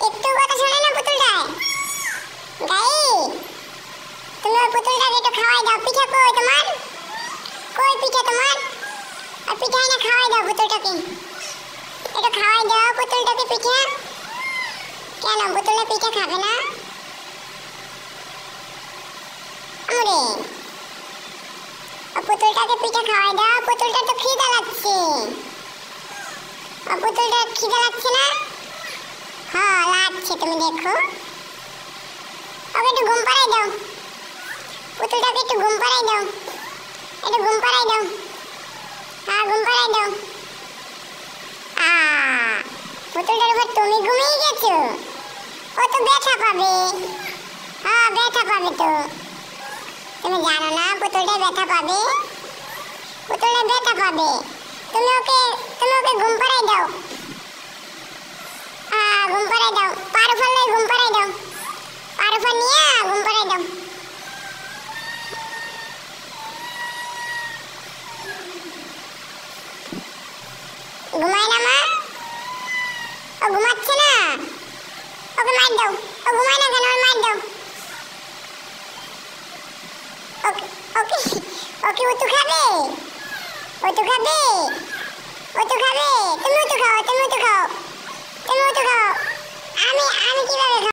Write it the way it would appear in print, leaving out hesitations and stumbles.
একটু কথা শোনে না পুতুলটায়। গাই তুমি ওই পুতুলটাকে একটু খাওয়াই দাও। পিঠা কই তোমার? কই পিঠা তোমার? আর পিঠা না খাওয়াই দাও পুতুলটাকে, একটু খাওয়াই দাও পুতুলটাকে পিঠা। কেন পুতুলে পিঠা খাবে না? আমরে পুতুলটাকে পিঠা খাওয়াই দাও। পুতুলটা তো খিদে লাগছে। পুতুলটা খিদে লাগছে না? হ্যাঁ লাগছে, তুমি দেখো। ওকে একটু ঘুম পাড়াই দাও। পুতুলটাকে একটু ঘুম পাড়াই দাও, একটু ঘুম পাড়াই দাও। হ্যাঁ ঘুম পাড়াই দাও। পুতুলটার উপর তুমি ঘুমিয়ে গেছো। ও তো ব্যথা পাবে। হ্যাঁ ব্যথা পাবে তো। তুমি জানো না পুতুলটা ব্যথা পাবে? পুতুলটা ব্যথা পাবে। তুমি ওকে ঘুম পাড়াই দাও। ঘুম পাড়াই দাও। পার ফেলে ঘুম পাড়াই দাও। পার ফেলে নিয়ে ঘুম পাড়াই দাও। ঘুমায় না মা? ও ঘুমাচ্ছে না? ওকে মার দাও। ও ঘুমায় না কেন? মার দাও। ওকে ওকে ওকে ও তো খাবে। ও তো খাবে। ও তো খাবে। তুমিও তো খাও, তুমিও তো খাও, তুমিও তো খাও। আমি কিভাবে খাও?